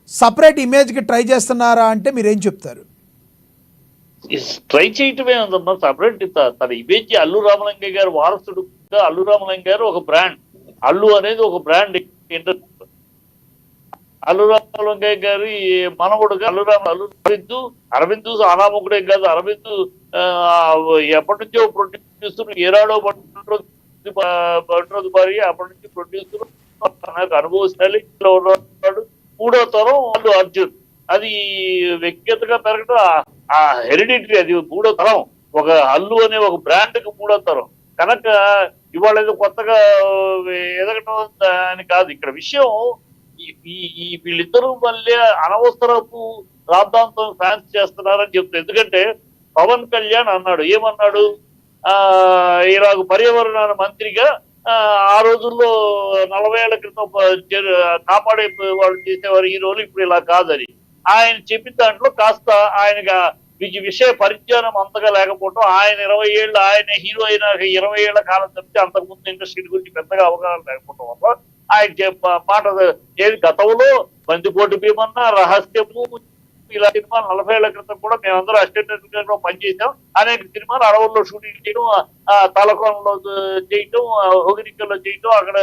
Separate ఇమేజ్కి try చేస్తున్నారా అంటే మీరేం చెప్తారు? ట్రై చేయటమే ఉందమ్మా. సపరేట్ తన ఇమేజ్ అల్లు రామలింగయ్య గారు వారసుడుగా అల్లు రామలింగయ్య గారు ఒక బ్రాండ్. అల్లు అనేది ఒక బ్రాండ్. అల్లు రామలింగయ్య గారి మనవుడుగా అరవింద్ అనామకుడే కాదు, అరవింద్ ఎప్పటి నుంచో ప్రొడ్యూసర్, ఏనాడో బంట్రోజు భార్య, అప్పటి నుంచి ప్రొడ్యూసర్, అనుభవశాలి ఉన్నాడు. 3వ తరం అల్లు అర్జున్. అది వ్యక్తిగతంగా పెరగడం ఆ హెరిడిటరీ, అది 3వ తరం. ఒక అల్లు అనే ఒక బ్రాండ్ కి 3వ తరం కనుక ఇవాళ ఏదో కొత్తగా ఎదగటం అని కాదు ఇక్కడ విషయం. ఈ వీళ్ళిద్దరూ మళ్ళీ అనవసరపు రాద్ధాంతం ఫ్యాన్స్ చేస్తున్నారని చెప్తారు. ఎందుకంటే పవన్ కళ్యాణ్ అన్నాడు, ఏమన్నాడు, ఇలాగ పర్యావరణ మంత్రిగా ఆ రోజుల్లో 40 ఏళ్ల క్రితం కాపాడే వాళ్ళు చేసేవారు, ఈ రోజు ఇప్పుడు ఇలా కాదని ఆయన చెప్పిన దాంట్లో కాస్త ఆయనగా విషయ పరిజ్ఞానం అంతగా లేకపోవడం, ఆయన 20 ఏళ్ళు ఆయన హీరో అయిన 20 ఏళ్ల కాలం తప్పితే అంతకుముందు ఇండస్ట్రీ గురించి పెద్దగా అవగాహన లేకపోవడం వల్ల ఆయన మాట ఏది గతంలో బందిపోటు భీమన్న, రహస్యము, ఇలా సినిమాలు 40 ఏళ్ల క్రితం కూడా మేమందరూ అసిస్టెంట్ పనిచేసాం. అనేక సినిమాలు అడవుల్లో షూటింగ్ చేయడం, తలకోనలో చేయటం, హోగిరికల్లో చేయటం, అక్కడ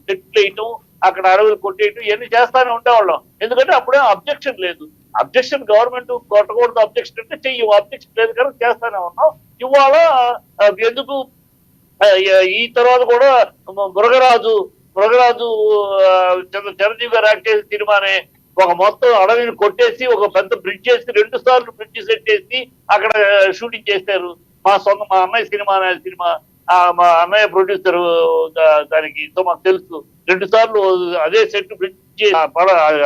చెట్లు వేయటం, అక్కడ అడవులు కొట్టేయటం, ఇవన్నీ చేస్తానే ఉండేవాళ్ళం. ఎందుకంటే అప్పుడే అబ్జెక్షన్ లేదు. అబ్జెక్షన్ గవర్నమెంట్ కొట్టకూడదు, అబ్జెక్షన్ అంటే చెయ్యి, అబ్జెక్షన్ లేదు కనుక చేస్తానే ఉన్నాం. ఇవాళ ఎందుకు ఈ తర్వాత కూడా మృగరాజు చిరంజీవి గారు యాక్ట్ చేసిన సినిమానే ఒక మొత్తం అడవిని కొట్టేసి ఒక పెద్ద బ్రిడ్జ్ చేసి 2 సార్లు బ్రిడ్జ్ సెట్ చేసి అక్కడ షూటింగ్ చేశారు. మా అన్నయ్య సినిమా మా అన్నయ్య ప్రొడ్యూసర్, దానికి మాకు తెలుసు. 2 సార్లు అదే సెట్ బ్రిడ్జ్ చేసి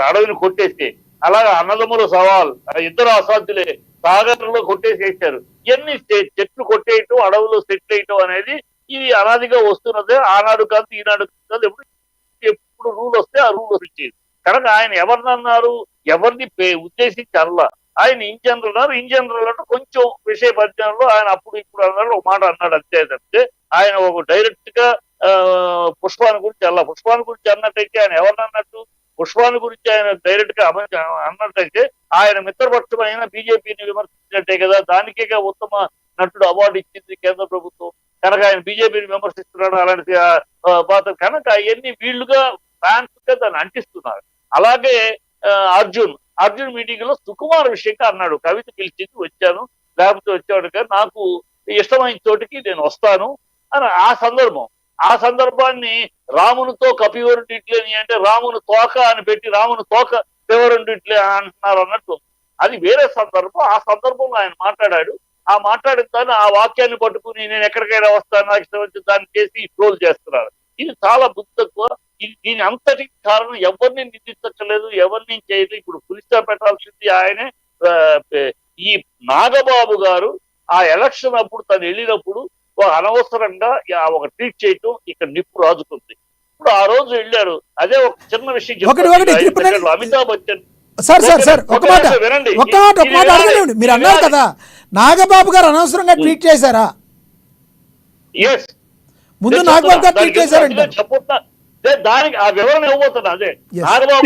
అడవిని కొట్టేస్తే, అలాగే అన్నదమ్ముల సవాల్, ఇద్దరు అసాధ్యులే, సాగర్లో కొట్టేసి వేశారు. ఇవన్నీ చెట్లు కొట్టేయటం, అడవులు సెట్ వేయటం అనేది ఇది అనాదిగా వస్తున్నదే. ఆనాడు కాదు, ఈనాడు కాదు, ఎప్పుడు రూల్ వస్తే ఆ రూల్ వచ్చేది. కనుక ఆయన ఎవరినన్నారు, ఎవరిని ఉద్దేశించి అనలా. ఆయన ఇన్ జనరల్ అంటే కొంచెం విషయ పరిజ్ఞానంలో ఆయన అప్పుడు ఇప్పుడు అన్నాడు, ఒక మాట అన్నాడు అంతే తప్పితే ఆయన ఒక డైరెక్ట్ గా పుష్పాన్ని గురించి అన్నట్టయితే ఆయన ఎవరినన్నట్టు, పుష్పాన్ని గురించి ఆయన డైరెక్ట్ గా అన్నట్టయితే ఆయన మిత్రపక్షమైన బీజేపీని విమర్శించినట్టే కదా. దానికే ఉత్తమ నటుడు అవార్డు ఇచ్చింది కేంద్ర ప్రభుత్వం. కనుక ఆయన బీజేపీని విమర్శిస్తున్నాడు అలాంటి పాత్ర. కనుక అవన్నీ వీళ్ళుగా ఫ్యాన్స్ గా దాన్ని అంటిస్తున్నారు. అలాగే అర్జున్ మీటింగ్ లో సుకుమార్ విషయంగా అన్నాడు, కవిత పిలిచింది వచ్చాను, లేకపోతే వచ్చేవాడు కానీ నాకు ఇష్టమైన చోటికి నేను వస్తాను అని. ఆ సందర్భాన్ని రామునితో కపివరుడిట్లేని అంటే రాముని తోక అని పెట్టి రాముని తోక పివరుడిట్లే అంటున్నారు అన్నట్టు. అది వేరే సందర్భం. ఆ సందర్భంలో ఆయన మాట్లాడాడు. ఆ మాట్లాడిన దాన్ని ఆ వాక్యాన్ని పట్టుకుని నేను ఎక్కడికైనా వస్తాను, నాకు ఇష్టం వచ్చి దాన్ని చేసి ట్రోల్ చేస్తున్నారు. ఇది చాలా బుద్ధి తక్కువ. దీని అంతటికి కారణం ఎవరిని నిందించలేదు, ఎవరిని చేయలేదు. ఇప్పుడు పులిస్తా పెట్టాల్సింది ఆయనే. ఈ నాగబాబు గారు ఆ ఎలక్షన్ అప్పుడు తను వెళ్ళినప్పుడు అనవసరంగా ఒక ట్వీట్ చేయటం ఇక్కడ నిప్పు రాజుకుంది. ఇప్పుడు ఆ రోజు వెళ్ళారు. అదే ఒక చిన్న విషయం అమితాబ్ బచ్చన్ సార్ ఒక మాట అడగండి. మీరు అన్నారు కదా నాగబాబు గారు అనవసరంగా ట్వీట్ చేశారా? ముందు నాగబాబు గారు ట్వీట్ చేశారండి. దానికి ఆ వివరణ ఇవ్వబోతున్నా. అదే నాగబాబు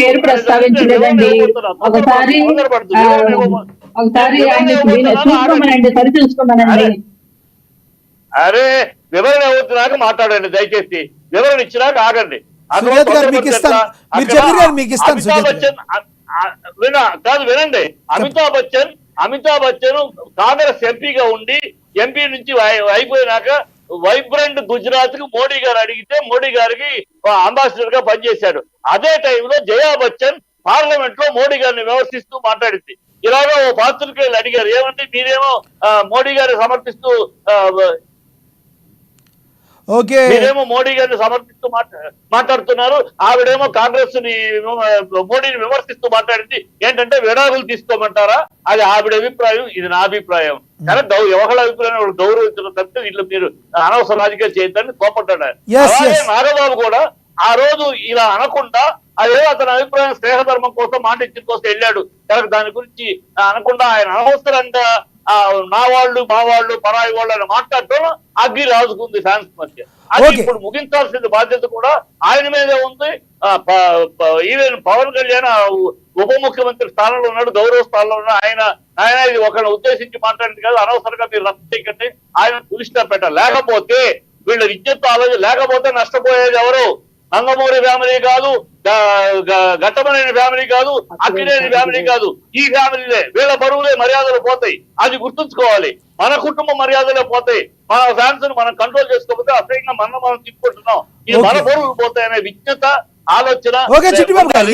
అరే వివరణ ఇవ్వతున్నాక మాట్లాడండి దయచేసి. వివరణ ఇచ్చినాక ఆగండి. వినండి. అమితాబ్ బచ్చన్ కాంగ్రెస్ ఎంపీగా ఉండి ఎంపీ నుంచి అయిపోయినాక వైబ్రెంట్ గుజరాత్ కు మోడీ గారు అడిగితే మోడీ గారికి అంబాసిడర్ గా పనిచేశాడు. అదే టైంలో జయా బచ్చన్ పార్లమెంట్ లో మోడీ గారిని విమర్శిస్తూ మాట్లాడింది. ఇలాగో ఓ పాత్రికేయులు అడిగారు, ఏమంటే మీరేమో మోడీ గారిని సమర్థిస్తూ మీరేమో మోడీ గారిని సమర్థిస్తూ మాట్లాడుతున్నారు, ఆవిడేమో కాంగ్రెస్ ని మోడీని విమర్శిస్తూ మాట్లాడింది. ఏంటంటే విడాకులు తీసుకోమంటారా? అది ఆవిడ అభిప్రాయం, ఇది నా అభిప్రాయం. కానీ ఎవరి అభిప్రాయం గౌరవించడం తప్పితే వీళ్ళు మీరు అనవసర రాజకీయాలు చేయొద్దని కోపడ్డాడు. అలాగే నాగబాబు కూడా ఆ రోజు ఇలా అనకుండా అదే అతని అభిప్రాయం స్నేహధర్మం కోసం మాట ఇచ్చిన కోసం వెళ్ళాడు. కనుక దాని గురించి అనకుండా ఆయన అనవసరంగా నా వాళ్ళు మా వాళ్ళు పరాయి వాళ్ళు అని మాట్లాడటం అగ్గి రాజుకుంది ఫ్యాన్స్ మధ్య. అది ఓకే. ఇప్పుడు ముగించాల్సిన బాధ్యత కూడా ఆయన మీదే ఉంది. ఈవెన్ పవన్ కళ్యాణ్ ఉప ముఖ్యమంత్రి స్థానంలో ఉన్నాడు, గౌరవ స్థానంలో ఉన్నాడు. ఆయన ఇది ఒకరిని ఉద్దేశించి మాట్లాడింది కాదు. అనవసరంగా మీరు రద్దు చేయకండి, ఆయన పులిస్టా పెట్టాలి. లేకపోతే వీళ్ళ విద్యుత్ ఆలోచన లేకపోతే నష్టపోయేది ఎవరు? నందమూరి ఫ్యామిలీ కాదు, ఘట్టమనేని ఫ్యామిలీ కాదు, అక్కినేని ఫ్యామిలీ కాదు, ఈ ఫ్యామిలీలే. వీళ్ళ బరువులే మర్యాదలు పోతాయి. అది గుర్తుంచుకోవాలి. మన కుటుంబ మర్యాదలే పోతాయి. మన ఫ్యాన్స్ మనం కంట్రోల్ చేసుకోకపోతే అసహ్యంగా మనం తిప్పుకుంటున్నాం. ఇది మన ఓకే. బరువులు పోతాయనే విజ్ఞత, ఆలోచన ఓకే చిట్టిబాబు గారు